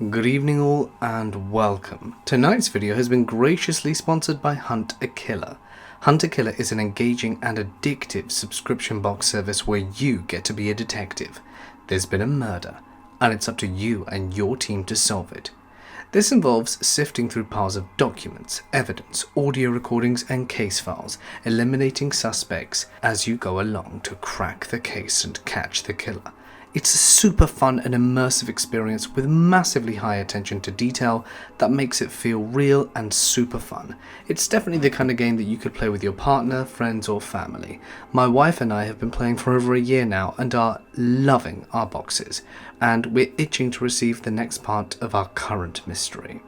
Good evening all and welcome. Tonight's video has been graciously sponsored by Hunt a Killer. Hunt a Killer is an engaging and addictive subscription box service where you get to be a detective. There's been a murder and it's up to you and your team to solve it. This involves sifting through piles of documents, evidence, audio recordings and case files, eliminating suspects as you go along to crack the case and catch the killer. It's a super fun and immersive experience with massively high attention to detail that makes it feel real and super fun. It's definitely the kind of game that you could play with your partner, friends or family. My wife and I have been playing for over a year now and are loving our boxes, and we're itching to receive the next part of our current mystery.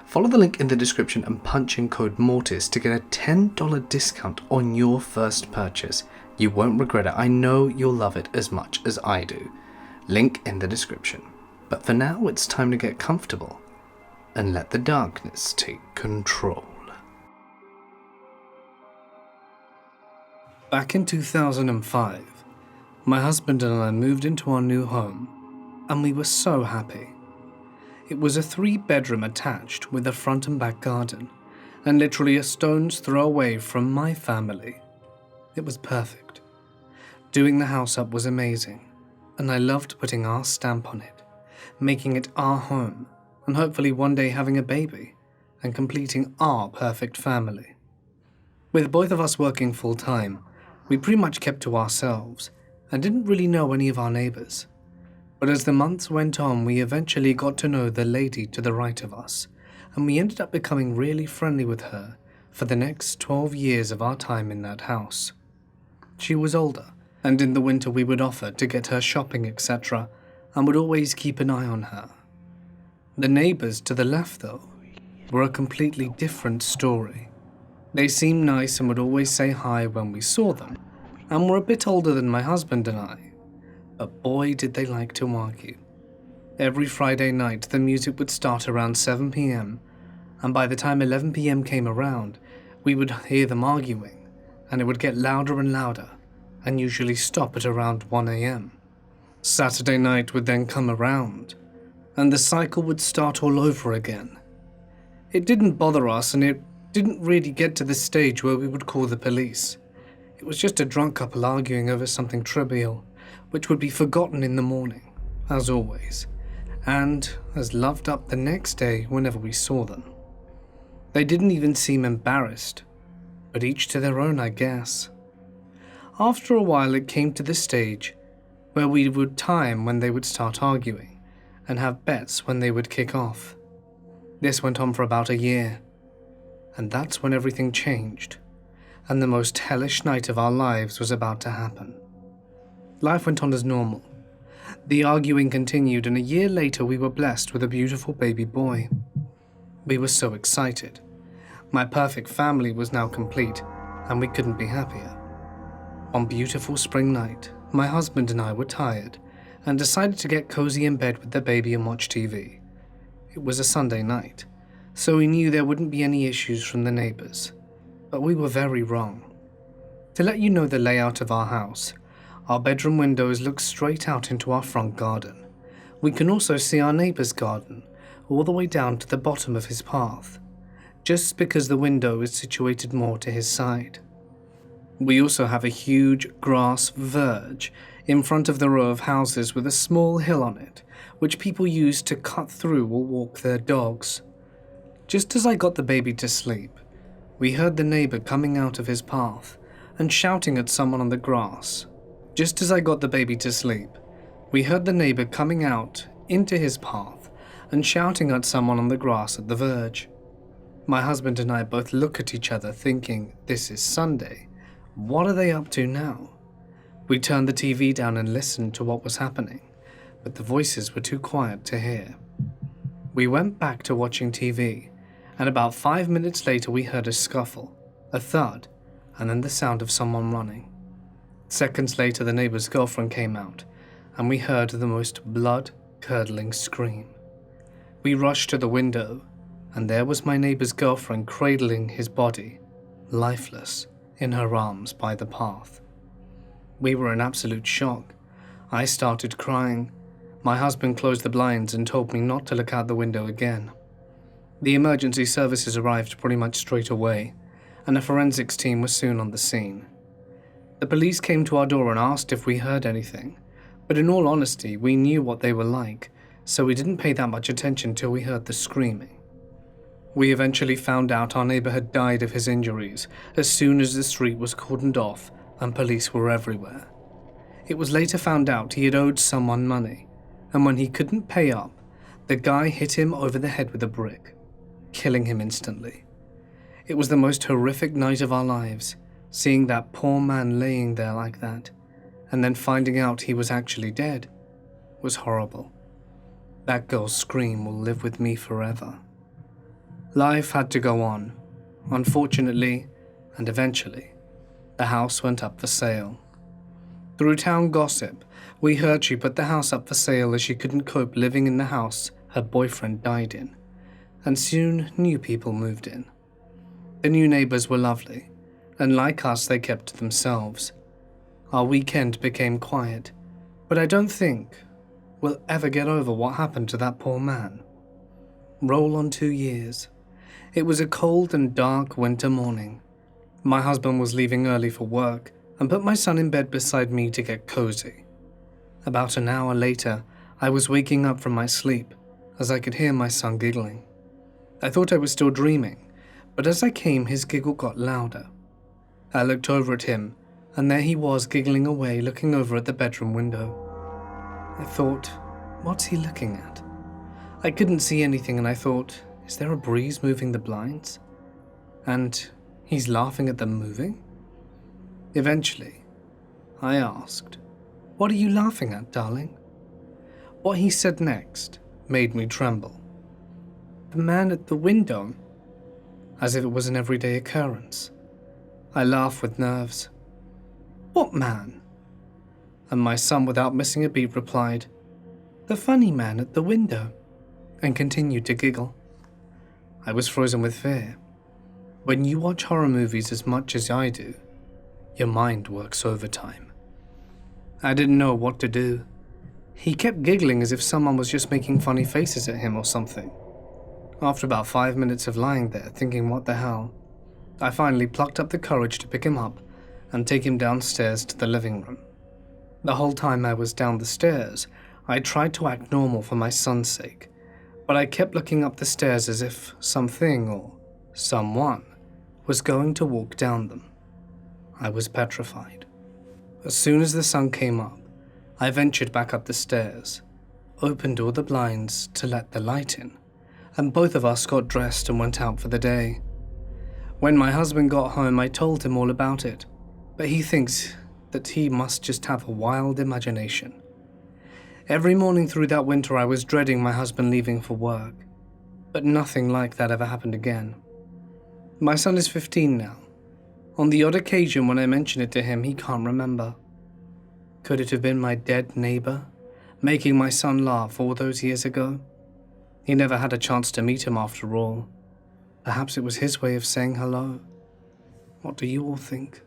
Follow the link in the description and punch in code Mortis to get a $10 discount on your first purchase. You won't regret it. I know you'll love it as much as I do. Link in the description. But for now, it's time to get comfortable and let the darkness take control. Back in 2005, my husband and I moved into our new home, and we were so happy. It was a 3-bedroom attached with a front and back garden, and literally a stone's throw away from my family. It was perfect. Doing the house up was amazing, and I loved putting our stamp on it, making it our home, and hopefully one day having a baby, and completing our perfect family. With both of us working full-time, we pretty much kept to ourselves, and didn't really know any of our neighbors. But as the months went on, we eventually got to know the lady to the right of us, and we ended up becoming really friendly with her for the next 12 years of our time in that house. She was older, and in the winter we would offer to get her shopping, etc., and would always keep an eye on her. The neighbors to the left, though, were a completely different story. They seemed nice and would always say hi when we saw them, and were a bit older than my husband and I, but boy did they like to argue. Every Friday night the music would start around 7 p.m, and by the time 11 p.m. came around, we would hear them arguing, and it would get louder and louder, and usually stop at around 1 a.m. Saturday night would then come around, and the cycle would start all over again. It didn't bother us, and it didn't really get to the stage where we would call the police. It was just a drunk couple arguing over something trivial, which would be forgotten in the morning, as always, and as loved up the next day whenever we saw them. They didn't even seem embarrassed, but each to their own, I guess. After a while it came to the stage where we would time when they would start arguing, and have bets when they would kick off. This went on for about a year, and that's when everything changed, and the most hellish night of our lives was about to happen. Life went on as normal. The arguing continued, and a year later we were blessed with a beautiful baby boy. We were so excited. My perfect family was now complete, and we couldn't be happier. One beautiful spring night, my husband and I were tired, and decided to get cozy in bed with the baby and watch TV. It was a Sunday night, so we knew there wouldn't be any issues from the neighbors, but we were very wrong. To let you know the layout of our house, our bedroom windows look straight out into our front garden. We can also see our neighbor's garden, all the way down to the bottom of his path, just because the window is situated more to his side. We also have a huge grass verge in front of the row of houses with a small hill on it, which people use to cut through or walk their dogs. Just as I got the baby to sleep, we heard the neighbor coming out of his path and shouting at someone on the grass. Just as I got the baby to sleep, we heard the neighbor coming out into his path and shouting at someone on the grass at the verge. My husband and I both look at each other thinking, this is Sunday. What are they up to now? We turned the TV down and listened to what was happening, but the voices were too quiet to hear. We went back to watching TV, and about 5 minutes later we heard a scuffle, a thud, and then the sound of someone running. Seconds later the neighbor's girlfriend came out, and we heard the most blood-curdling scream. We rushed to the window, and there was my neighbor's girlfriend cradling his body, lifeless, in her arms by the path. We were in absolute shock. I started crying. My husband closed the blinds and told me not to look out the window again. The emergency services arrived pretty much straight away, and a forensics team was soon on the scene. The police came to our door and asked if we heard anything, but in all honesty, we knew what they were like, so we didn't pay that much attention till we heard the screaming. We eventually found out our neighbor had died of his injuries as soon as the street was cordoned off and police were everywhere. It was later found out he had owed someone money, and when he couldn't pay up, the guy hit him over the head with a brick, killing him instantly. It was the most horrific night of our lives, seeing that poor man laying there like that, and then finding out he was actually dead, was horrible. That girl's scream will live with me forever. Life had to go on. Unfortunately, and eventually, the house went up for sale. Through town gossip, we heard she put the house up for sale as she couldn't cope living in the house her boyfriend died in, and soon new people moved in. The new neighbors were lovely, and like us, they kept to themselves. Our weekend became quiet, but I don't think we'll ever get over what happened to that poor man. Roll on 2 years. It was a cold and dark winter morning. My husband was leaving early for work and put my son in bed beside me to get cozy. About an hour later, I was waking up from my sleep as I could hear my son giggling. I thought I was still dreaming, but as I came, his giggle got louder. I looked over at him, and there he was giggling away, looking over at the bedroom window. I thought, what's he looking at? I couldn't see anything, and I thought, is there a breeze moving the blinds? And he's laughing at them moving? Eventually, I asked, "What are you laughing at, darling?" What he said next made me tremble. "The man at the window," as if it was an everyday occurrence. I laughed with nerves. "What man?" And my son, without missing a beat, replied, "The funny man at the window," and continued to giggle. I was frozen with fear. When you watch horror movies as much as I do, your mind works overtime. I didn't know what to do. He kept giggling as if someone was just making funny faces at him or something. After about 5 minutes of lying there thinking what the hell, I finally plucked up the courage to pick him up and take him downstairs to the living room. The whole time I was down the stairs, I tried to act normal for my son's sake, but I kept looking up the stairs as if something or someone was going to walk down them. I was petrified. As soon as the sun came up, I ventured back up the stairs, opened all the blinds to let the light in, and both of us got dressed and went out for the day. When my husband got home, I told him all about it, but he thinks that he must just have a wild imagination. Every morning through that winter, I was dreading my husband leaving for work, but nothing like that ever happened again. My son is 15 now. On the odd occasion when I mention it to him, he can't remember. Could it have been my dead neighbor, making my son laugh all those years ago? He never had a chance to meet him after all. Perhaps it was his way of saying hello. What do you all think?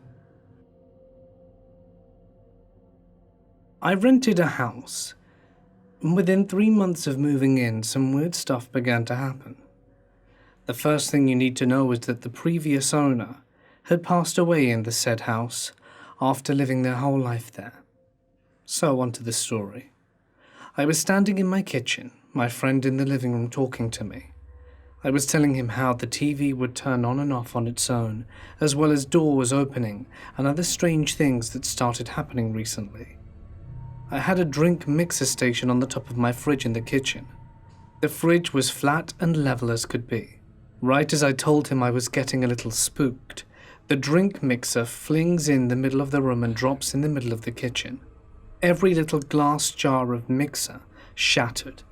I rented a house, and within 3 months of moving in, some weird stuff began to happen. The first thing you need to know is that the previous owner had passed away in the said house after living their whole life there. So on to the story. I was standing in my kitchen, my friend in the living room talking to me. I was telling him how the TV would turn on and off on its own, as well as doors opening and other strange things that started happening recently. I had a drink mixer station on the top of my fridge in the kitchen. The fridge was flat and level as could be. Right as I told him I was getting a little spooked, the drink mixer flings in the middle of the room and drops in the middle of the kitchen. Every little glass jar of mixer shattered.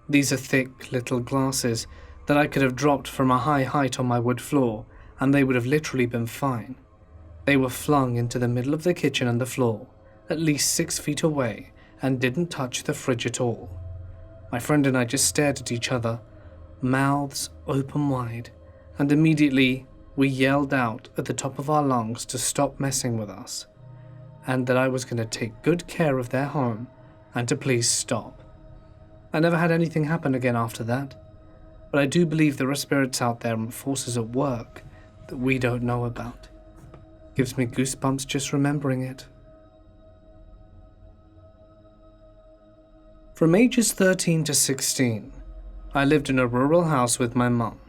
These are thick little glasses that I could have dropped from a high height on my wood floor, and they would have literally been fine. They were flung into the middle of the kitchen and the floor, at least 6 feet away, and didn't touch the fridge at all. My friend and I just stared at each other, mouths open wide, and immediately we yelled out at the top of our lungs to stop messing with us, and that I was going to take good care of their home, and to please stop. I never had anything happen again after that, but I do believe there are spirits out there and forces at work that we don't know about. Gives me goosebumps just remembering it. From ages 13 to 16, I lived in a rural house with my mum.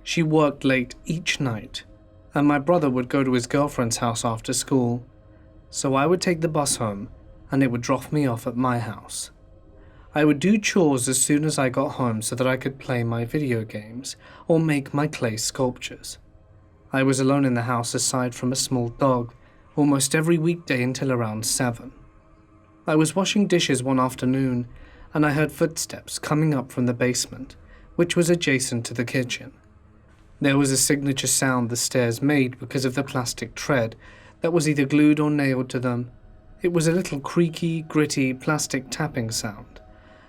She worked late each night, and my brother would go to his girlfriend's house after school, so I would take the bus home and it would drop me off at my house. I would do chores as soon as I got home so that I could play my video games or make my clay sculptures. I was alone in the house aside from a small dog almost every weekday until around 7. I was washing dishes one afternoon and I heard footsteps coming up from the basement, which was adjacent to the kitchen. There was a signature sound the stairs made because of the plastic tread that was either glued or nailed to them. It was a little creaky, gritty plastic tapping sound,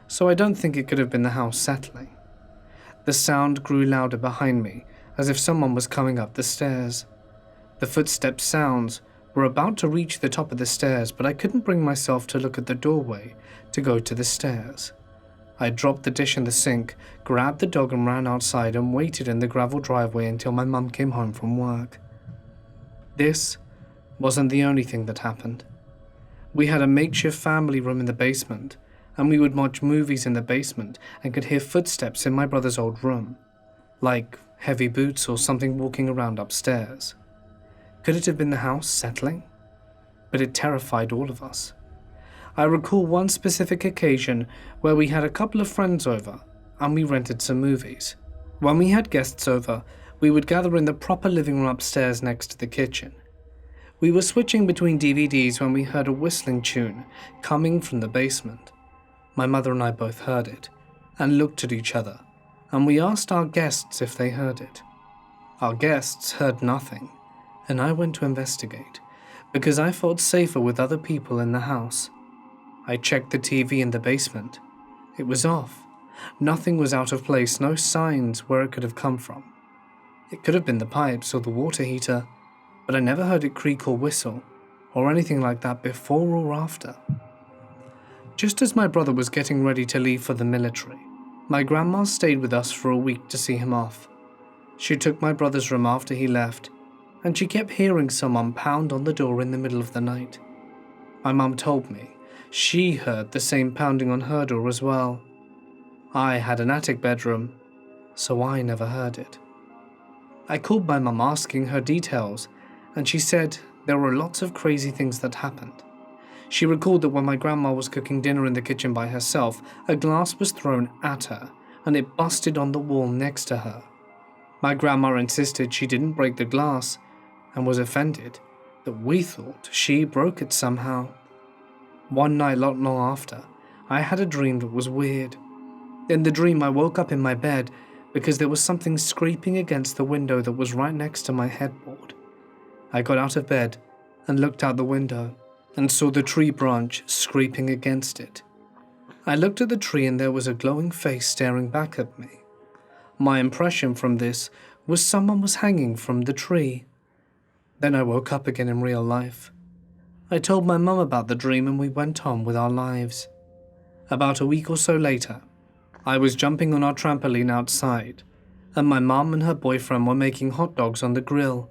so I don't think it could have been the house settling. The sound grew louder behind me, as if someone was coming up the stairs. The footstep sounds were about to reach the top of the stairs, but I couldn't bring myself to look at the doorway to go to the stairs. I dropped the dish in the sink, grabbed the dog and ran outside and waited in the gravel driveway until my mum came home from work. This wasn't the only thing that happened. We had a makeshift family room in the basement, and we would watch movies in the basement and could hear footsteps in my brother's old room, like heavy boots or something walking around upstairs. Could it have been the house settling? But it terrified all of us. I recall one specific occasion where we had a couple of friends over and we rented some movies. When we had guests over, we would gather in the proper living room upstairs next to the kitchen. We were switching between DVDs when we heard a whistling tune coming from the basement. My mother and I both heard it and looked at each other, and we asked our guests if they heard it. Our guests heard nothing, and I went to investigate because I felt safer with other people in the house. I checked the TV in the basement. It was off. Nothing was out of place, no signs where it could have come from. It could have been the pipes or the water heater, but I never heard it creak or whistle or anything like that before or after. Just as my brother was getting ready to leave for the military, my grandma stayed with us for a week to see him off. She took my brother's room after he left, and she kept hearing someone pound on the door in the middle of the night. My mum told me she heard the same pounding on her door as well. I had an attic bedroom, so I never heard it. I called my mum asking her details, and she said there were lots of crazy things that happened. She recalled that when my grandma was cooking dinner in the kitchen by herself, a glass was thrown at her, and it busted on the wall next to her. My grandma insisted she didn't break the glass, and was offended that we thought she broke it somehow. One night not long after, I had a dream that was weird. In the dream, I woke up in my bed because there was something scraping against the window that was right next to my headboard. I got out of bed and looked out the window and saw the tree branch scraping against it. I looked at the tree and there was a glowing face staring back at me. My impression from this was someone was hanging from the tree. Then I woke up again in real life. I told my mum about the dream and we went on with our lives. About a week or so later, I was jumping on our trampoline outside, and my mum and her boyfriend were making hot dogs on the grill.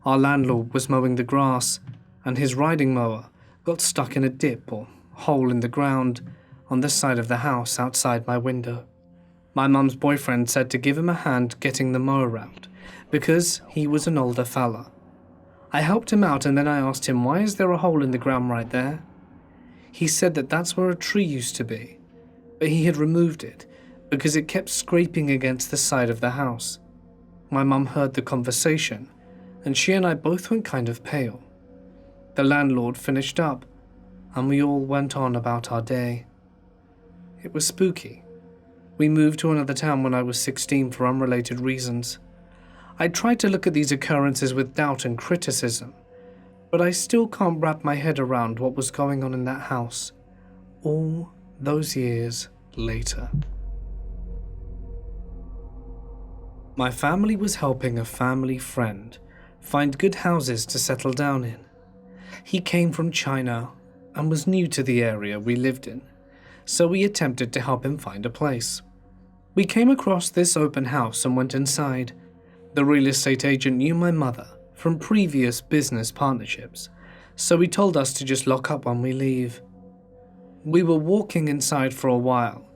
Our landlord was mowing the grass, and his riding mower got stuck in a dip or hole in the ground on the side of the house outside my window. My mum's boyfriend said to give him a hand getting the mower out, because he was an older fella. I helped him out and then I asked him, why is there a hole in the ground right there? He said that that's where a tree used to be, but he had removed it because it kept scraping against the side of the house. My mum heard the conversation, and she and I both went kind of pale. The landlord finished up, and we all went on about our day. It was spooky. We moved to another town when I was 16 for unrelated reasons. I tried to look at these occurrences with doubt and criticism, but I still can't wrap my head around what was going on in that house all those years later. My family was helping a family friend find good houses to settle down in. He came from China and was new to the area we lived in, so we attempted to help him find a place. We came across this open house and went inside. The real estate agent knew my mother from previous business partnerships, so he told us to just lock up when we leave. We were walking inside for a while,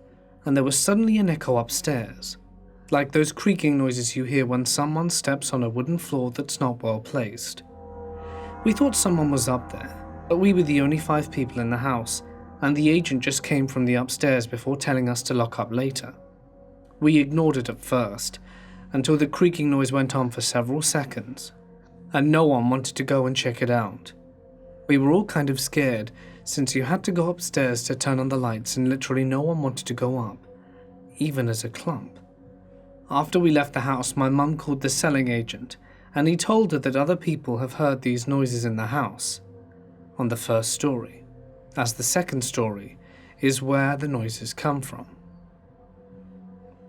and there was suddenly an echo upstairs, like those creaking noises you hear when someone steps on a wooden floor that's not well placed. We thought someone was up there, but we were the only 5 people in the house, and the agent just came from the upstairs before telling us to lock up later. We ignored it at first, until the creaking noise went on for several seconds, and no one wanted to go and check it out. We were all kind of scared, since you had to go upstairs to turn on the lights and literally no one wanted to go up, even as a clump. After we left the house, my mum called the selling agent, and he told her that other people have heard these noises in the house, on the first story, as the second story is where the noises come from.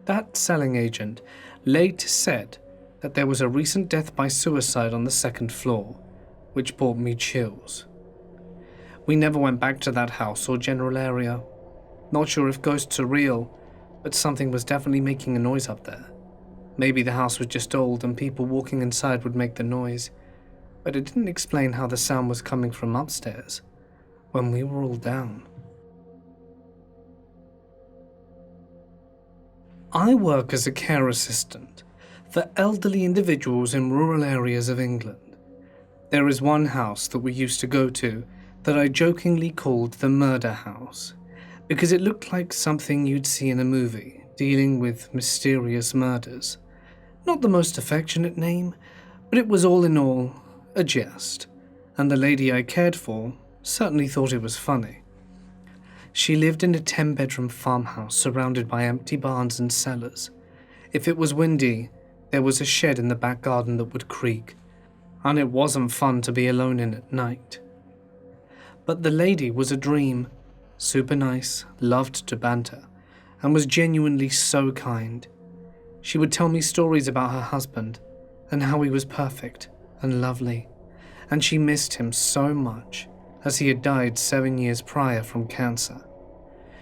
That selling agent later said that there was a recent death by suicide on the second floor, which brought me chills. We never went back to that house or general area. Not sure if ghosts are real, but something was definitely making a noise up there. Maybe the house was just old and people walking inside would make the noise, but it didn't explain how the sound was coming from upstairs when we were all down. I work as a care assistant for elderly individuals in rural areas of England. There is one house that we used to go to that I jokingly called the murder house, because it looked like something you'd see in a movie dealing with mysterious murders. Not the most affectionate name, but it was all in all a jest, and the lady I cared for certainly thought it was funny. She lived in a 10-bedroom farmhouse surrounded by empty barns and cellars. If it was windy, there was a shed in the back garden that would creak, and it wasn't fun to be alone in at night. But the lady was a dream, super nice, loved to banter, and was genuinely so kind. She would tell me stories about her husband and how he was perfect and lovely, and she missed him so much, as he had died 7 years prior from cancer.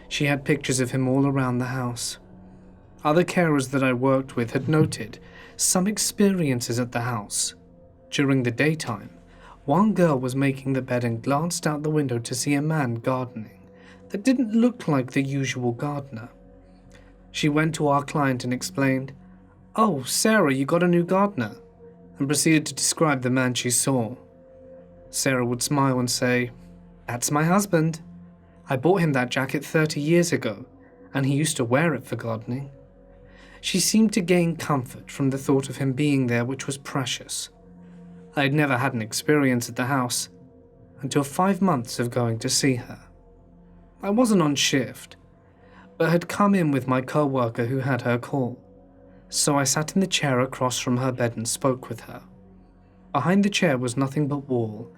She had pictures of him all around the house. Other carers that I worked with had noted some experiences at the house. During the daytime, one girl was making the bed and glanced out the window to see a man gardening that didn't look like the usual gardener. She went to our client and explained, "Oh, Sarah, you got a new gardener," and proceeded to describe the man she saw. Sarah would smile and say, "That's my husband. I bought him that jacket 30 years ago, and he used to wear it for gardening." She seemed to gain comfort from the thought of him being there, which was precious. I had never had an experience at the house until 5 months of going to see her. I wasn't on shift, but had come in with my co-worker who had her call, so I sat in the chair across from her bed and spoke with her. Behind the chair was nothing but wall,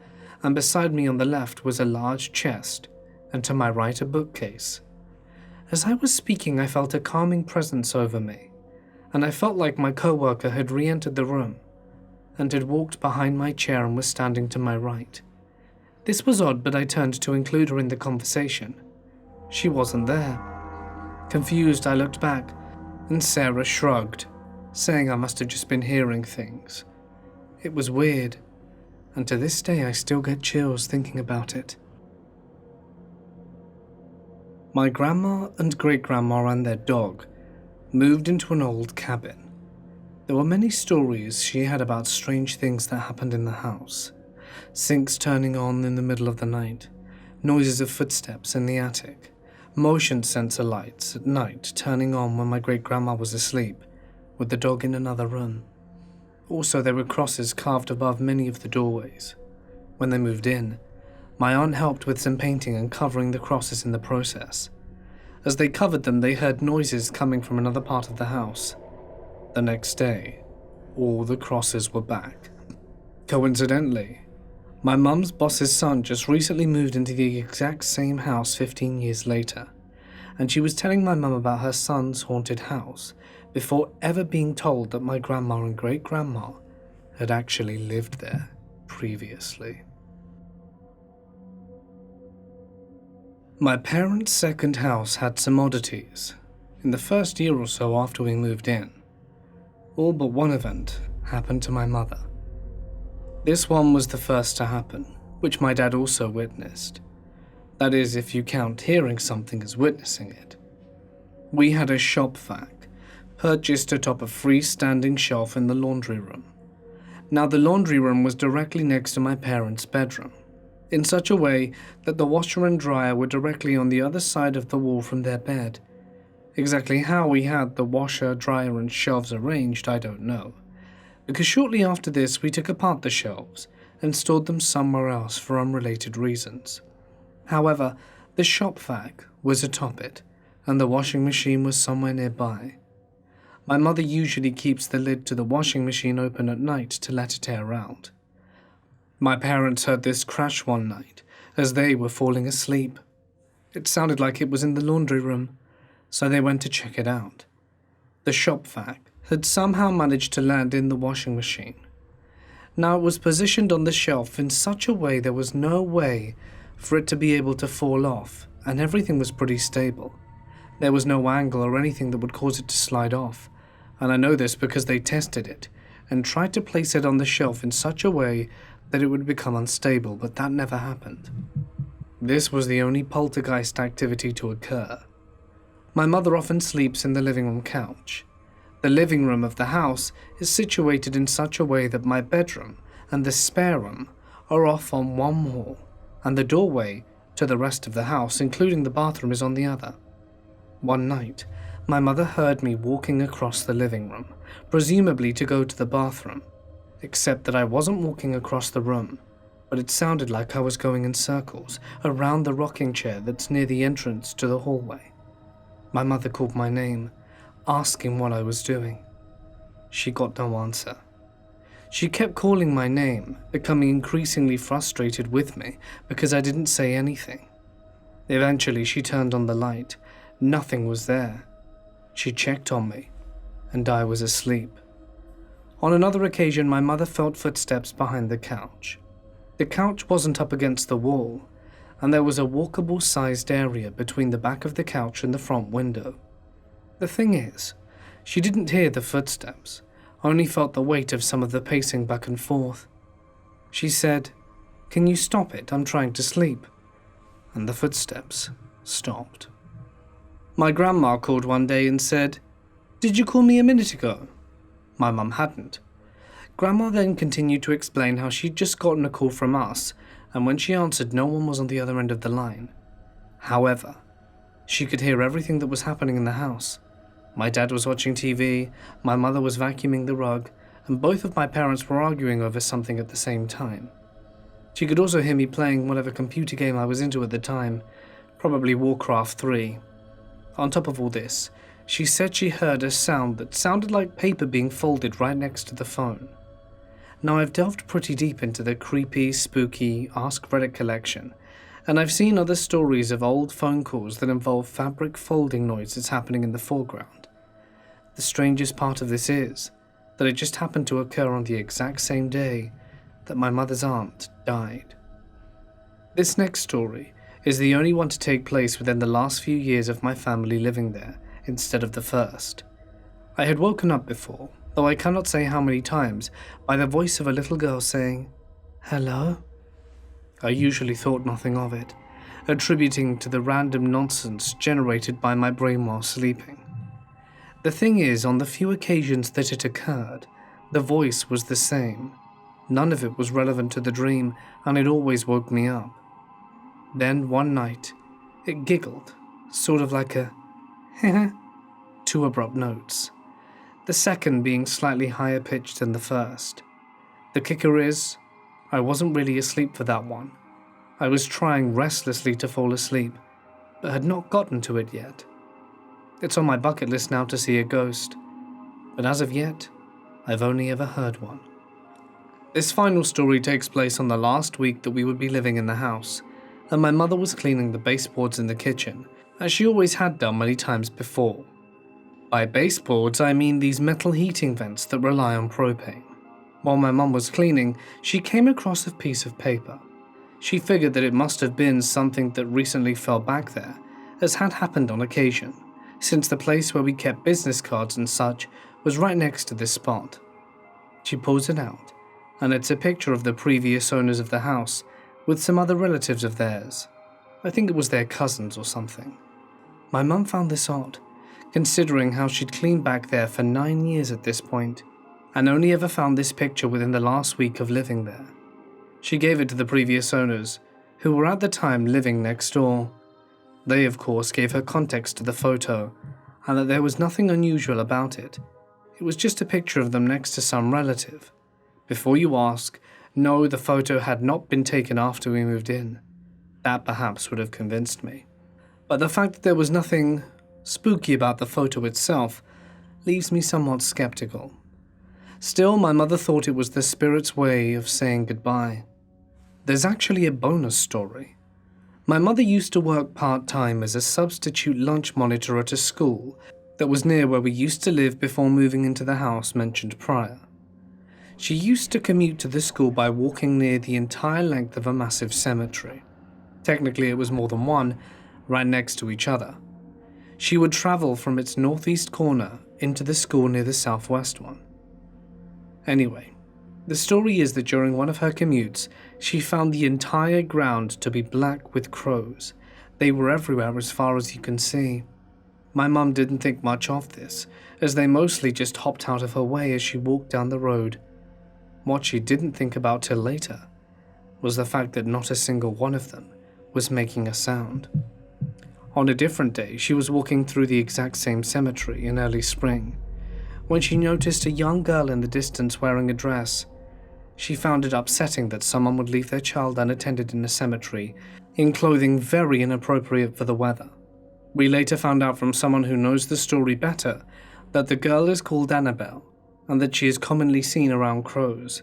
and beside me on the left was a large chest, and to my right a bookcase. As I was speaking, I felt a calming presence over me, and I felt like my co-worker had re-entered the room and had walked behind my chair and was standing to my right. This was odd, but I turned to include her in the conversation. She wasn't there. Confused, I looked back, and Sarah shrugged, saying I must have just been hearing things. It was weird, and to this day I still get chills thinking about it. My grandma and great-grandma and their dog moved into an old cabin. There were many stories she had about strange things that happened in the house. Sinks turning on in the middle of the night, noises of footsteps in the attic, motion sensor lights at night turning on when my great-grandma was asleep, with the dog in another room. Also, there were crosses carved above many of the doorways. When they moved in, my aunt helped with some painting and covering the crosses in the process. As they covered them, they heard noises coming from another part of the house. The next day, all the crosses were back. Coincidentally, my mum's boss's son just recently moved into the exact same house 15 years later, and she was telling my mum about her son's haunted house before ever being told that my grandma and great-grandma had actually lived there previously. My parents' second house had some oddities in the first year or so after we moved in. All but one event happened to my mother. This one was the first to happen, which my dad also witnessed. That is, if you count hearing something as witnessing it. We had a shop vac purchased atop a freestanding shelf in the laundry room. Now, the laundry room was directly next to my parents' bedroom, in such a way that the washer and dryer were directly on the other side of the wall from their bed. Exactly how we had the washer, dryer, and shelves arranged, I don't know, because shortly after this we took apart the shelves and stored them somewhere else for unrelated reasons. However, the shop vac was atop it, and the washing machine was somewhere nearby. My mother usually keeps the lid to the washing machine open at night to let it air out. My parents heard this crash one night as they were falling asleep. It sounded like it was in the laundry room, so they went to check it out. The shop vac had somehow managed to land in the washing machine. Now, it was positioned on the shelf in such a way there was no way for it to be able to fall off, and everything was pretty stable. There was no angle or anything that would cause it to slide off, and I know this because they tested it and tried to place it on the shelf in such a way that it would become unstable, but that never happened. This was the only poltergeist activity to occur. My mother often sleeps in the living room couch. The living room of the house is situated in such a way that my bedroom and the spare room are off on one wall, and the doorway to the rest of the house, including the bathroom, is on the other. One night, my mother heard me walking across the living room, presumably to go to the bathroom, except that I wasn't walking across the room, but it sounded like I was going in circles around the rocking chair that's near the entrance to the hallway. My mother called my name, asking what I was doing. She got no answer. She kept calling my name, becoming increasingly frustrated with me because I didn't say anything. Eventually, she turned on the light. Nothing was there. She checked on me, and I was asleep. On another occasion, my mother felt footsteps behind the couch. The couch wasn't up against the wall, and there was a walkable-sized area between the back of the couch and the front window. The thing is, she didn't hear the footsteps, only felt the weight of some of the pacing back and forth. She said, "Can you stop it? I'm trying to sleep." And the footsteps stopped. My grandma called one day and said, "Did you call me a minute ago?" My mum hadn't. Grandma then continued to explain how she'd just gotten a call from us, and when she answered, no one was on the other end of the line. However, she could hear everything that was happening in the house. My dad was watching TV, my mother was vacuuming the rug, and both of my parents were arguing over something at the same time. She could also hear me playing whatever computer game I was into at the time, probably Warcraft 3. On top of all this, she said she heard a sound that sounded like paper being folded right next to the phone. Now, I've delved pretty deep into the creepy, spooky Ask Reddit collection, and I've seen other stories of old phone calls that involve fabric folding noises happening in the foreground. The strangest part of this is that it just happened to occur on the exact same day that my mother's aunt died. This next story is the only one to take place within the last few years of my family living there, instead of the first. I had woken up before, though I cannot say how many times, by the voice of a little girl saying, "Hello?" I usually thought nothing of it, attributing to the random nonsense generated by my brain while sleeping. The thing is, on the few occasions that it occurred, the voice was the same. None of it was relevant to the dream, and it always woke me up. Then, one night, it giggled, sort of like a heh, two abrupt notes, the second being slightly higher pitched than the first. The kicker is, I wasn't really asleep for that one. I was trying restlessly to fall asleep, but had not gotten to it yet. It's on my bucket list now to see a ghost, but as of yet, I've only ever heard one. This final story takes place on the last week that we would be living in the house, and my mother was cleaning the baseboards in the kitchen, as she always had done many times before. By baseboards, I mean these metal heating vents that rely on propane. While my mum was cleaning, she came across a piece of paper. She figured that it must have been something that recently fell back there, as had happened on occasion, since the place where we kept business cards and such was right next to this spot. She pulls it out, and it's a picture of the previous owners of the house with some other relatives of theirs. I think it was their cousins or something. My mum found this odd, considering how she'd cleaned back there for 9 years at this point, and only ever found this picture within the last week of living there. She gave it to the previous owners, who were at the time living next door. They, of course, gave her context to the photo, and that there was nothing unusual about it. It was just a picture of them next to some relative. Before you ask, no, the photo had not been taken after we moved in. That perhaps would have convinced me. But the fact that there was nothing spooky about the photo itself leaves me somewhat skeptical. Still, my mother thought it was the spirit's way of saying goodbye. There's actually a bonus story. My mother used to work part-time as a substitute lunch monitor at a school that was near where we used to live before moving into the house mentioned prior. She used to commute to the school by walking near the entire length of a massive cemetery. Technically, it was more than one, right next to each other. She would travel from its northeast corner into the school near the southwest one. Anyway, the story is that during one of her commutes, she found the entire ground to be black with crows. They were everywhere as far as you can see. My mum didn't think much of this, as they mostly just hopped out of her way as she walked down the road. What she didn't think about till later was the fact that not a single one of them was making a sound. On a different day, she was walking through the exact same cemetery in early spring, when she noticed a young girl in the distance wearing a dress. She found it upsetting that someone would leave their child unattended in a cemetery, in clothing very inappropriate for the weather. We later found out from someone who knows the story better that the girl is called Annabelle, and that she is commonly seen around crows.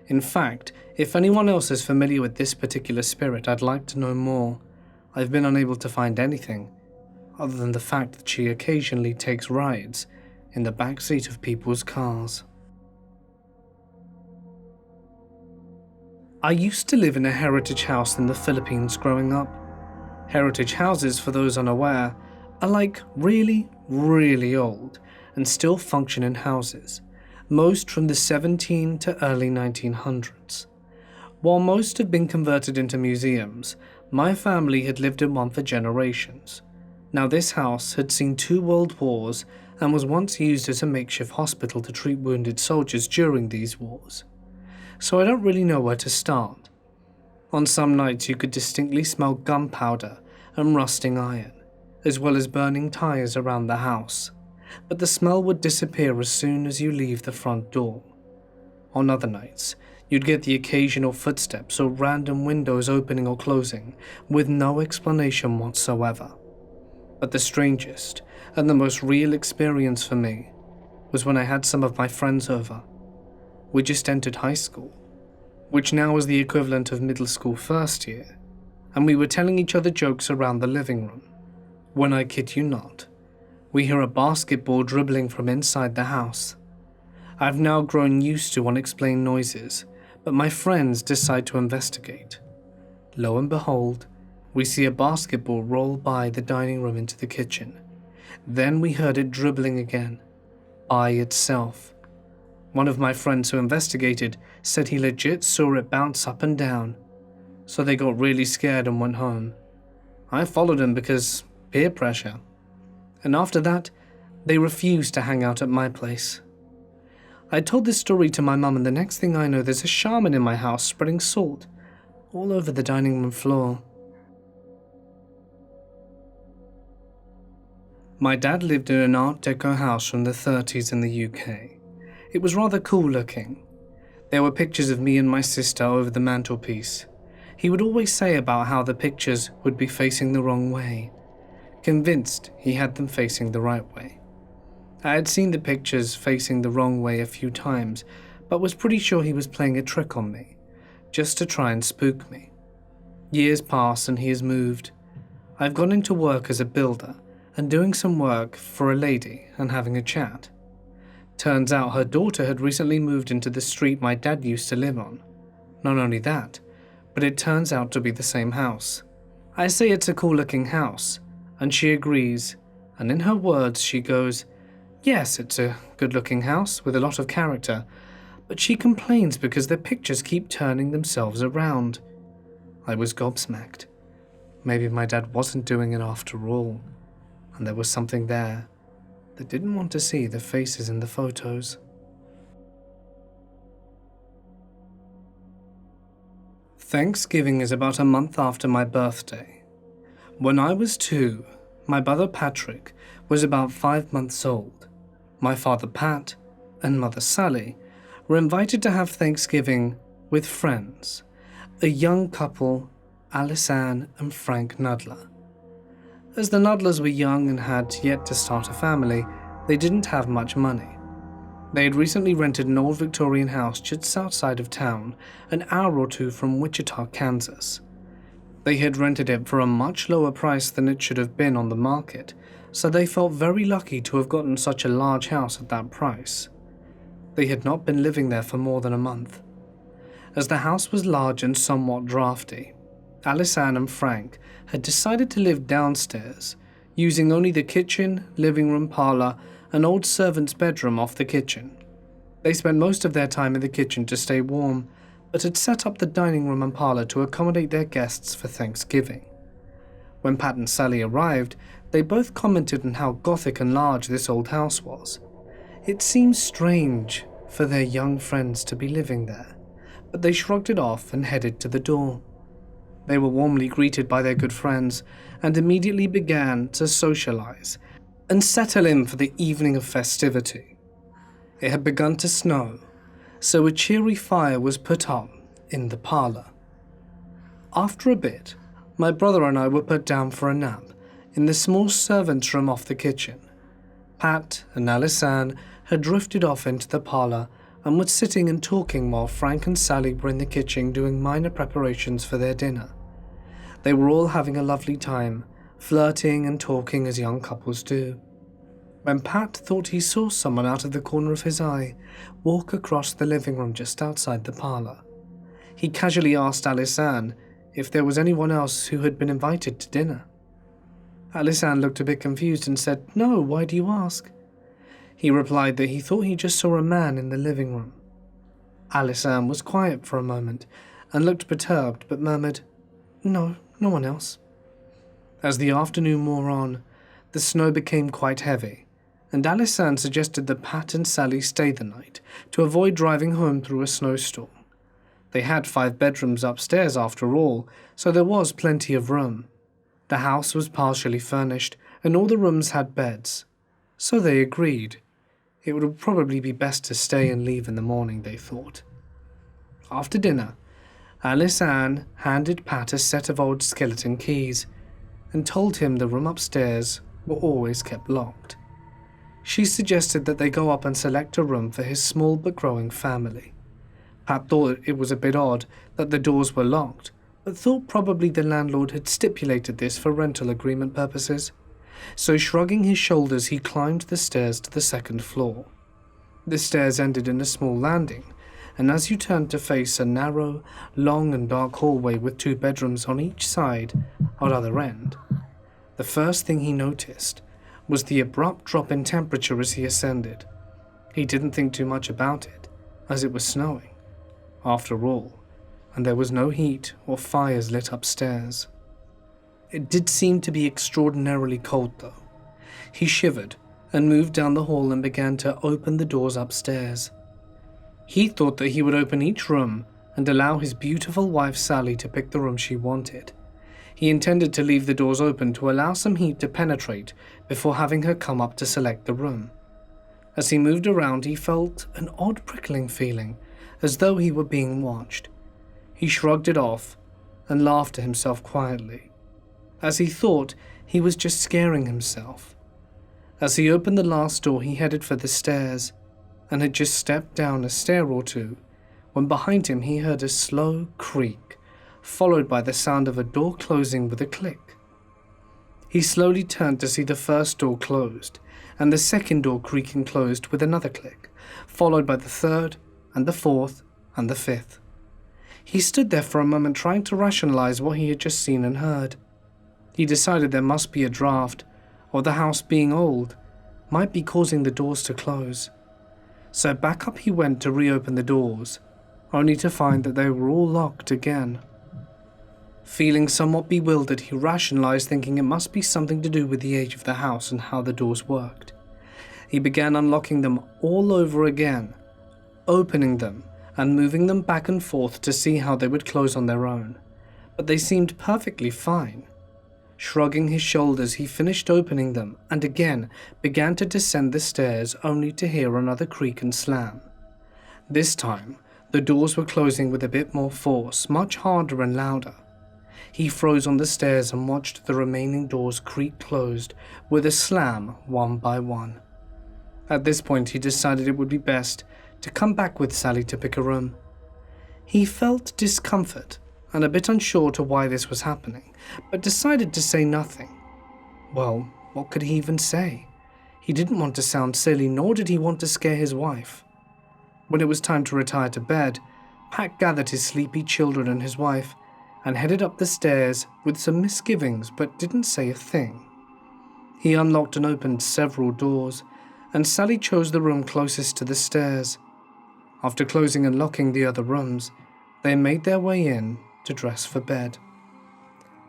In fact, if anyone else is familiar with this particular spirit, I'd like to know more. I've been unable to find anything, other than the fact that she occasionally takes rides in the back seat of people's cars. I used to live in a heritage house in the Philippines growing up. Heritage houses, for those unaware, are like really, really old and still functioning houses, most from the 17 to early 1900s. While most have been converted into museums, my family had lived in one for generations. Now, this house had seen 2 world wars and was once used as a makeshift hospital to treat wounded soldiers during these wars. So I don't really know where to start. On some nights you could distinctly smell gunpowder and rusting iron, as well as burning tires around the house, but the smell would disappear as soon as you leave the front door. On other nights, you'd get the occasional footsteps or random windows opening or closing with no explanation whatsoever. But the strangest and the most real experience for me was when I had some of my friends over. We just entered high school, which now is the equivalent of middle school first year, and we were telling each other jokes around the living room. When I kid you not, we hear a basketball dribbling from inside the house. I've now grown used to unexplained noises, but my friends decide to investigate. Lo and behold, we see a basketball roll by the dining room into the kitchen. Then we heard it dribbling again, by itself. One of my friends who investigated said he legit saw it bounce up and down, so they got really scared and went home. I followed him because peer pressure. And after that, they refused to hang out at my place. I told this story to my mum, and the next thing I know, there's a shaman in my house spreading salt all over the dining room floor. My dad lived in an Art Deco house from the 30s in the UK. It was rather cool looking. There were pictures of me and my sister over the mantelpiece. He would always say about how the pictures would be facing the wrong way, convinced he had them facing the right way. I had seen the pictures facing the wrong way a few times, but was pretty sure he was playing a trick on me, just to try and spook me. Years pass and he has moved. I've gone into work as a builder and doing some work for a lady and having a chat. Turns out her daughter had recently moved into the street my dad used to live on. Not only that, but it turns out to be the same house. I say it's a cool-looking house, and she agrees, and in her words she goes, "Yes, it's a good-looking house with a lot of character," but she complains because the pictures keep turning themselves around. I was gobsmacked. Maybe my dad wasn't doing it after all, and there was something there that didn't want to see the faces in the photos. Thanksgiving is about a month after my birthday. When I was 2, my brother Patrick was about 5 months old. My father Pat and mother Sally were invited to have Thanksgiving with friends, a young couple, Alice-Ann and Frank Nudler. As the Nudlers were young and had yet to start a family, they didn't have much money. They had recently rented an old Victorian house just outside of town, an hour or 2 from Wichita, Kansas. They had rented it for a much lower price than it should have been on the market, so they felt very lucky to have gotten such a large house at that price. They had not been living there for more than a month. As the house was large and somewhat drafty, Alice-Ann and Frank had decided to live downstairs, using only the kitchen, living room, parlor, and old servant's bedroom off the kitchen. They spent most of their time in the kitchen to stay warm, but had set up the dining room and parlor to accommodate their guests for Thanksgiving. When Pat and Sally arrived, they both commented on how gothic and large this old house was. It seemed strange for their young friends to be living there, but they shrugged it off and headed to the door. They were warmly greeted by their good friends and immediately began to socialize and settle in for the evening of festivity. It had begun to snow, so a cheery fire was put on in the parlor. After a bit, my brother and I were put down for a nap in the small servant's room off the kitchen. Pat and Alice-Ann had drifted off into the parlor and were sitting and talking while Frank and Sally were in the kitchen doing minor preparations for their dinner. They were all having a lovely time, flirting and talking as young couples do, when Pat thought he saw someone out of the corner of his eye walk across the living room just outside the parlor. He casually asked Alice-Ann if there was anyone else who had been invited to dinner. Alice-Ann looked a bit confused and said, "No, why do you ask?" He replied that he thought he just saw a man in the living room. Alice-Ann was quiet for a moment and looked perturbed but murmured, No one else." As the afternoon wore on, the snow became quite heavy, and Alice-Ann suggested that Pat and Sally stay the night to avoid driving home through a snowstorm. They had 5 bedrooms upstairs after all, so there was plenty of room. The house was partially furnished, and all the rooms had beds, so they agreed. It would probably be best to stay and leave in the morning, they thought. After dinner, Alice-Ann handed Pat a set of old skeleton keys and told him the room upstairs were always kept locked. She suggested that they go up and select a room for his small but growing family. Pat thought it was a bit odd that the doors were locked, but thought probably the landlord had stipulated this for rental agreement purposes. So shrugging his shoulders, he climbed the stairs to the 2nd floor. The stairs ended in a small landing, and as you turned to face a narrow, long and dark hallway with 2 bedrooms on each side or other end, the first thing he noticed was the abrupt drop in temperature as he ascended. He didn't think too much about it, as it was snowing, after all, and there was no heat or fires lit upstairs. It did seem to be extraordinarily cold, though. He shivered and moved down the hall and began to open the doors upstairs. He thought that he would open each room and allow his beautiful wife Sally to pick the room she wanted. He intended to leave the doors open to allow some heat to penetrate before having her come up to select the room. As he moved around, he felt an odd prickling feeling, as though he were being watched. He shrugged it off and laughed to himself quietly, as he thought he was just scaring himself. As he opened the last door, he headed for the stairs, and had just stepped down a stair or 2, when behind him he heard a slow creak, followed by the sound of a door closing with a click. He slowly turned to see the first door closed, and the second door creaking closed with another click, followed by the 3rd, and the 4th, and the 5th. He stood there for a moment trying to rationalize what he had just seen and heard. He decided there must be a draft, or the house being old might be causing the doors to close. So back up he went to reopen the doors, only to find that they were all locked again. Feeling somewhat bewildered, he rationalized, thinking it must be something to do with the age of the house and how the doors worked. He began unlocking them all over again, opening them and moving them back and forth to see how they would close on their own, but they seemed perfectly fine. Shrugging his shoulders, he finished opening them and again began to descend the stairs, only to hear another creak and slam. This time, the doors were closing with a bit more force, much harder and louder. He froze on the stairs and watched the remaining doors creak closed with a slam one by one. At this point, he decided it would be best to come back with Sally to pick a room. He felt discomfort and a bit unsure to why this was happening, but decided to say nothing. Well, what could he even say? He didn't want to sound silly, nor did he want to scare his wife. When it was time to retire to bed, Pat gathered his sleepy children and his wife and headed up the stairs with some misgivings, but didn't say a thing. He unlocked and opened several doors, and Sally chose the room closest to the stairs. After closing and locking the other rooms, they made their way in to dress for bed.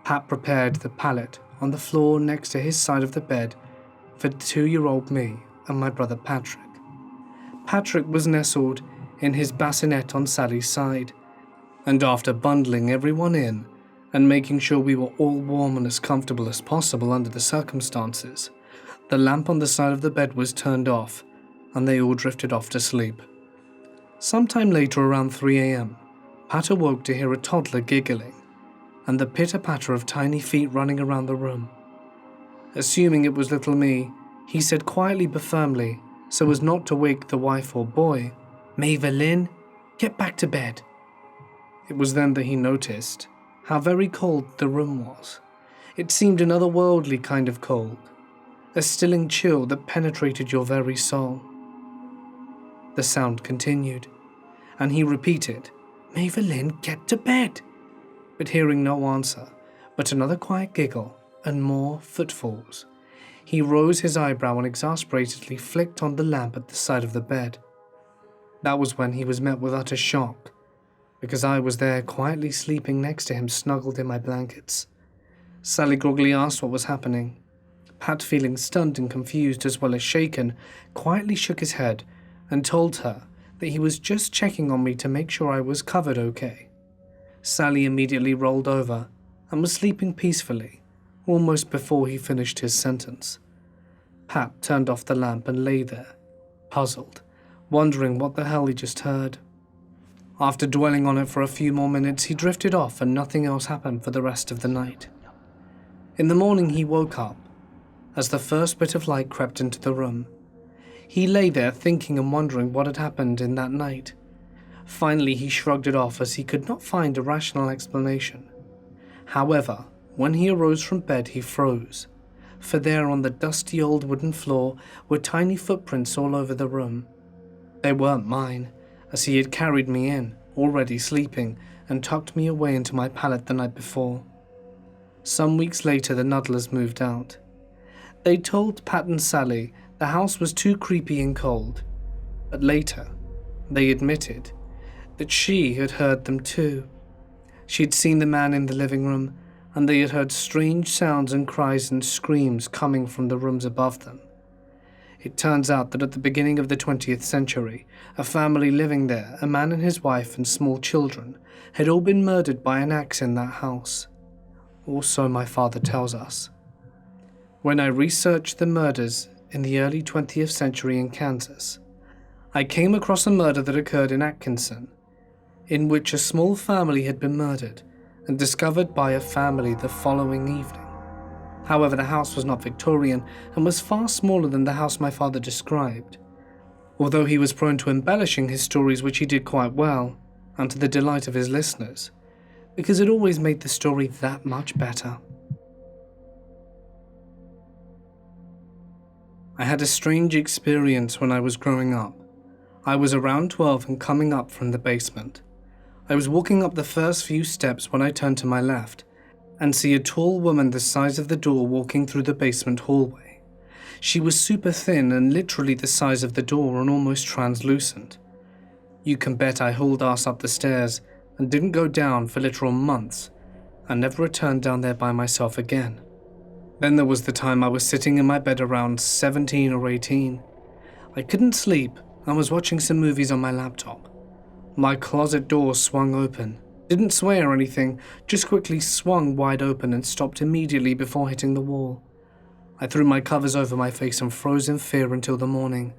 Pat prepared the pallet on the floor next to his side of the bed for 2-year-old me and my brother Patrick. Patrick was nestled in his bassinet on Sally's side, and after bundling everyone in and making sure we were all warm and as comfortable as possible under the circumstances, the lamp on the side of the bed was turned off and they all drifted off to sleep. Sometime later, around 3 a.m, Pat awoke to hear a toddler giggling and the pitter-patter of tiny feet running around the room. Assuming it was little me, he said quietly but firmly, so as not to wake the wife or boy, "Mava Lynn, get back to bed." It was then that he noticed how very cold the room was. It seemed an otherworldly kind of cold, a stilling chill that penetrated your very soul. The sound continued, and he repeated, "Mava Lynn, get to bed." But hearing no answer, but another quiet giggle and more footfalls, he rose his eyebrow and exasperatedly flicked on the lamp at the side of the bed. That was when he was met with utter shock, because I was there quietly sleeping next to him, snuggled in my blankets. Sally groggily asked what was happening. Pat, feeling stunned and confused as well as shaken, quietly shook his head and told her that he was just checking on me to make sure I was covered okay. Sally immediately rolled over and was sleeping peacefully, almost before he finished his sentence. Pat turned off the lamp and lay there, puzzled, wondering what the hell he just heard. After dwelling on it for a few more minutes, he drifted off and nothing else happened for the rest of the night. In the morning, he woke up as the first bit of light crept into the room. He lay there thinking and wondering what had happened in that night. Finally, he shrugged it off as he could not find a rational explanation. However, when he arose from bed, he froze, for there on the dusty old wooden floor were tiny footprints all over the room. They weren't mine, as he had carried me in, already sleeping, and tucked me away into my pallet the night before. Some weeks later, the Nuddlers moved out. They told Pat and Sally the house was too creepy and cold, but later, they admitted that she had heard them too. She'd seen the man in the living room, and they had heard strange sounds and cries and screams coming from the rooms above them. It turns out that at the beginning of the 20th century, a family living there, a man and his wife and small children, had all been murdered by an axe in that house. Or so my father tells us. When I researched the murders in the early 20th century in Kansas, I came across a murder that occurred in Atkinson, in which a small family had been murdered and discovered by a family the following evening. However, the house was not Victorian and was far smaller than the house my father described, although he was prone to embellishing his stories, which he did quite well, and to the delight of his listeners, because it always made the story that much better. I had a strange experience when I was growing up. I was around 12 and coming up from the basement. I was walking up the first few steps when I turned to my left and see a tall woman the size of the door walking through the basement hallway. She was super thin and literally the size of the door and almost translucent. You can bet I hauled ass up the stairs and didn't go down for literal months, and never returned down there by myself again. Then there was the time I was sitting in my bed around 17 or 18. I couldn't sleep and was watching some movies on my laptop. My closet door swung open. Didn't sway or anything, just quickly swung wide open and stopped immediately before hitting the wall. I threw my covers over my face and froze in fear until the morning,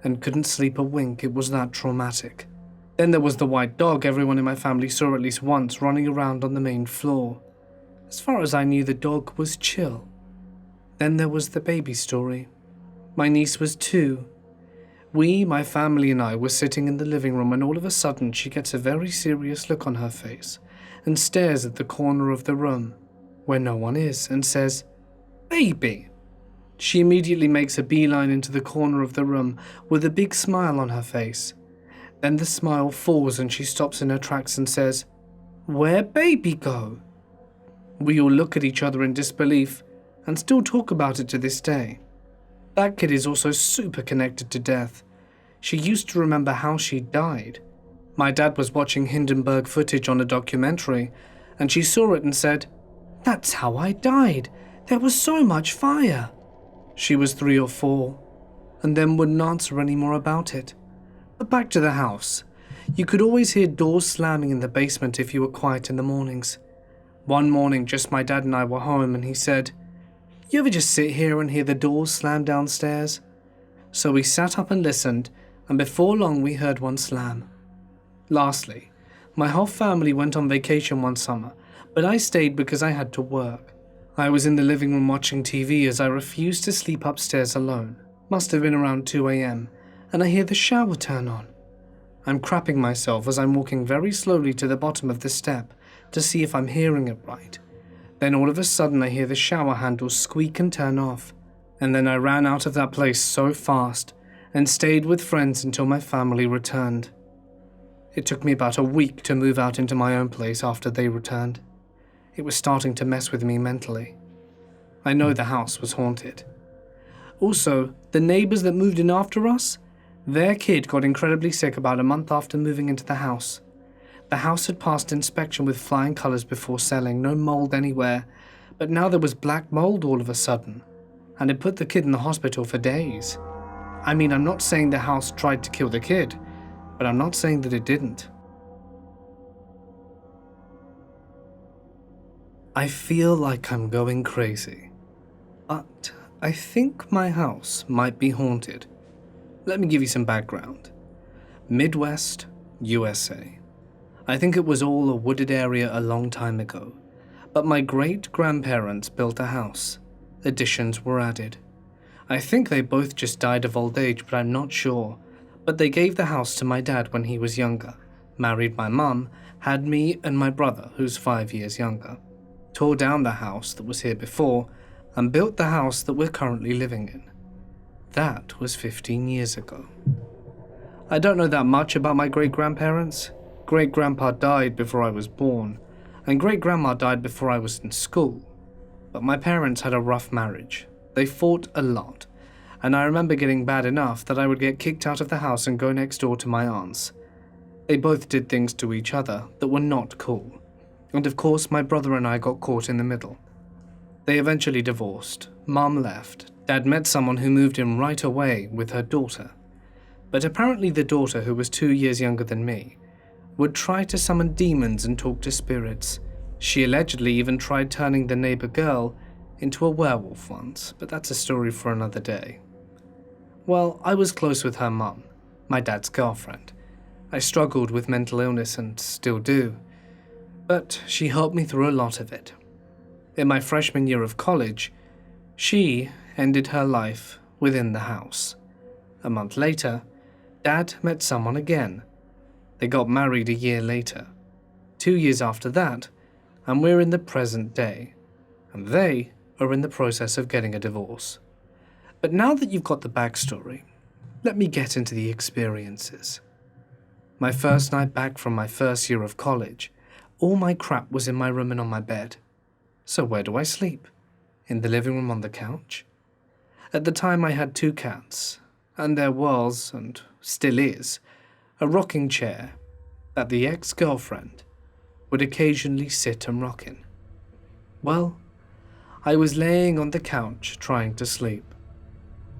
and couldn't sleep a wink. It was that traumatic. Then there was the white dog everyone in my family saw at least once running around on the main floor. As far as I knew, the dog was chill. Then there was the baby story. My niece was 2. My family and I were sitting in the living room and all of a sudden she gets a very serious look on her face and stares at the corner of the room where no one is and says, "Baby." She immediately makes a beeline into the corner of the room with a big smile on her face. Then the smile falls and she stops in her tracks and says, "Where'd baby go?" We all look at each other in disbelief and still talk about it to this day. That kid is also super connected to death. She used to remember how she died. My dad was watching Hindenburg footage on a documentary and she saw it and said, "That's how I died. There was so much fire." She was 3 or 4 and then wouldn't answer any more about it. But back to the house. You could always hear doors slamming in the basement if you were quiet in the mornings. One morning, just my dad and I were home and he said, "You ever just sit here and hear the doors slam downstairs?" So we sat up and listened, and before long we heard one slam. Lastly, my whole family went on vacation one summer, but I stayed because I had to work. I was in the living room watching TV as I refused to sleep upstairs alone. Must have been around 2 a.m, and I hear the shower turn on. I'm crapping myself as I'm walking very slowly to the bottom of the step to see if I'm hearing it right. Then all of a sudden I hear the shower handle squeak and turn off, and then I ran out of that place so fast and stayed with friends until my family returned. It took me about a week to move out into my own place after they returned. It was starting to mess with me mentally. I know the house was haunted. Also, the neighbors that moved in after us, their kid got incredibly sick about a month after moving into the house. The house had passed inspection with flying colors before selling, no mold anywhere, but now there was black mold all of a sudden, and it put the kid in the hospital for days. I mean, I'm not saying the house tried to kill the kid, but I'm not saying that it didn't. I feel like I'm going crazy, but I think my house might be haunted. Let me give you some background. Midwest, USA. I think it was all a wooded area a long time ago, but my great-grandparents built a house. Additions were added. I think they both just died of old age, but I'm not sure. But they gave the house to my dad when he was younger, married my mum, had me and my brother, who's 5 years younger, tore down the house that was here before, and built the house that we're currently living in. That was 15 years ago. I don't know that much about my great-grandparents. Great-grandpa died before I was born, and great-grandma died before I was in school. But my parents had a rough marriage. They fought a lot, and I remember getting bad enough that I would get kicked out of the house and go next door to my aunts. They both did things to each other that were not cool, and of course my brother and I got caught in the middle. They eventually divorced, Mum left, Dad met someone who moved in right away with her daughter. But apparently the daughter, who was 2 years younger than me, would try to summon demons and talk to spirits. She allegedly even tried turning the neighbor girl into a werewolf once, but that's a story for another day. Well, I was close with her mum, my dad's girlfriend. I struggled with mental illness and still do, but she helped me through a lot of it. In my freshman year of college, she ended her life within the house. A month later, Dad met someone again. They got married a year later. 2 years after that, and we're in the present day, and they are in the process of getting a divorce. But now that you've got the backstory, let me get into the experiences. My first night back from my first year of college, all my crap was in my room and on my bed. So where do I sleep? In the living room on the couch? At the time I had 2 cats, and there was, and still is, a rocking chair that the ex-girlfriend would occasionally sit and rock in. Well, I was laying on the couch trying to sleep.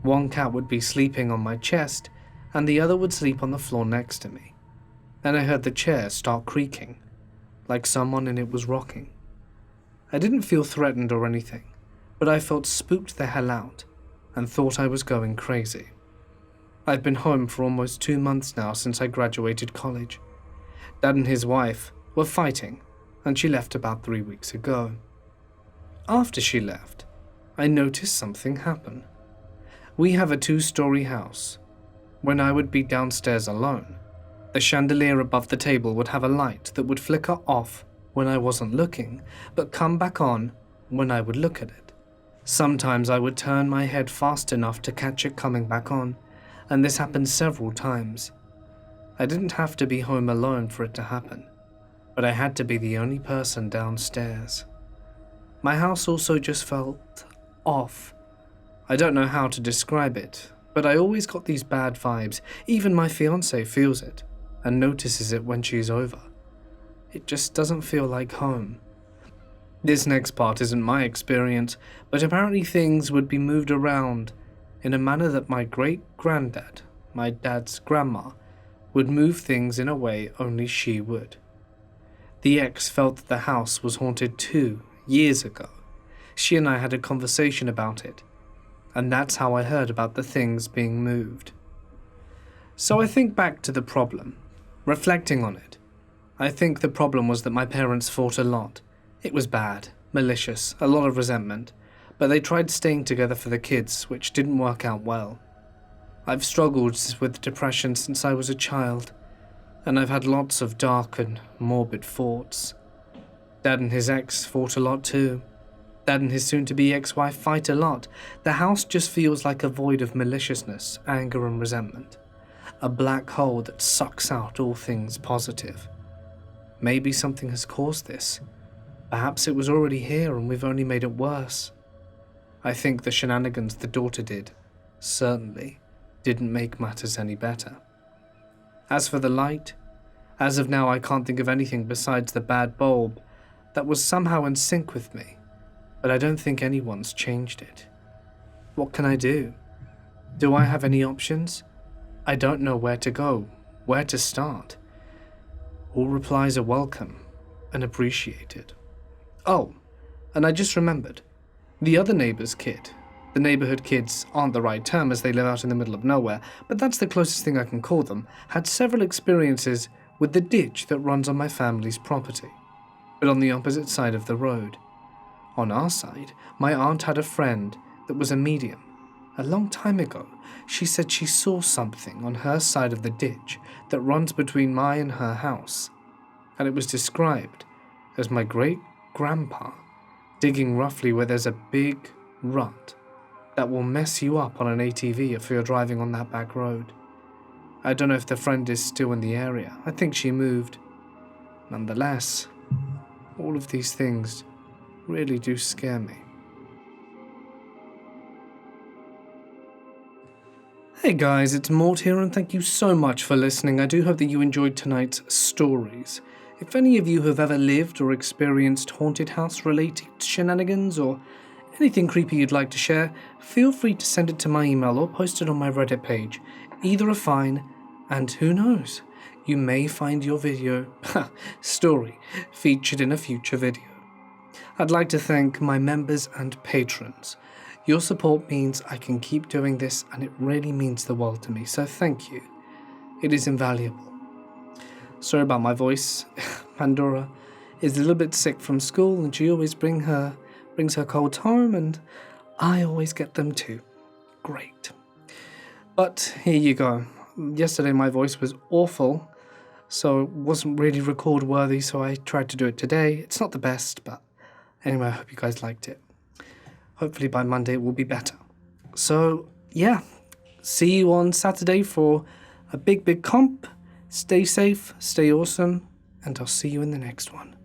One cat would be sleeping on my chest, and the other would sleep on the floor next to me. And I heard the chair start creaking, like someone in it was rocking. I didn't feel threatened or anything, but I felt spooked the hell out, and thought I was going crazy. I've been home for almost 2 months now since I graduated college. Dad and his wife were fighting, and she left about 3 weeks ago. After she left, I noticed something happen. We have a 2-story house. When I would be downstairs alone, the chandelier above the table would have a light that would flicker off when I wasn't looking, but come back on when I would look at it. Sometimes I would turn my head fast enough to catch it coming back on, and this happened several times. I didn't have to be home alone for it to happen, but I had to be the only person downstairs. My house also just felt off. I don't know how to describe it, but I always got these bad vibes. Even my fiancé feels it, and notices it when she's over. It just doesn't feel like home. This next part isn't my experience, but apparently things would be moved around in a manner that my great-granddad, my dad's grandma, would move things in a way only she would. The ex felt that the house was haunted 2 years ago. She and I had a conversation about it, and that's how I heard about the things being moved. So I think back to the problem. Reflecting on it, I think the problem was that my parents fought a lot. It was bad, malicious, a lot of resentment, but they tried staying together for the kids, which didn't work out well. I've struggled with depression since I was a child, and I've had lots of dark and morbid thoughts. Dad and his ex fought a lot too. Dad and his soon-to-be ex-wife fight a lot. The house just feels like a void of maliciousness, anger and resentment. A black hole that sucks out all things positive. Maybe something has caused this. Perhaps it was already here and we've only made it worse. I think the shenanigans the daughter did, certainly, didn't make matters any better. As for the light, as of now I can't think of anything besides the bad bulb that was somehow in sync with me, but I don't think anyone's changed it. What can I do? Do I have any options? I don't know where to go, where to start. All replies are welcome and appreciated. Oh, and I just remembered. The other neighbor's kid. The neighborhood kids aren't the right term as they live out in the middle of nowhere, but that's the closest thing I can call them, had several experiences with the ditch that runs on my family's property, but on the opposite side of the road. On our side, my aunt had a friend that was a medium. A long time ago, she said she saw something on her side of the ditch that runs between my and her house, and it was described as my great-grandpa digging roughly where there's a big rut that will mess you up on an ATV if you're driving on that back road. I don't know if the friend is still in the area. I think she moved. Nonetheless, all of these things really do scare me. Hey guys, it's Mort here and thank you so much for listening. I do hope that you enjoyed tonight's stories. If any of you have ever lived or experienced haunted house related shenanigans or anything creepy you'd like to share, feel free to send it to my email or post it on my Reddit page. Either are fine, and who knows, you may find your story featured in a future video. I'd like to thank my members and patrons. Your support means I can keep doing this and it really means the world to me, so thank you. It is invaluable. Sorry about my voice. Pandora is a little bit sick from school and she always brings her colds home and I always get them too. Great. But here you go. Yesterday my voice was awful, so it wasn't really record worthy, so I tried to do it today. It's not the best, but anyway, I hope you guys liked it. Hopefully by Monday it will be better. So, yeah. See you on Saturday for a big comp. Stay safe, stay awesome, and I'll see you in the next one.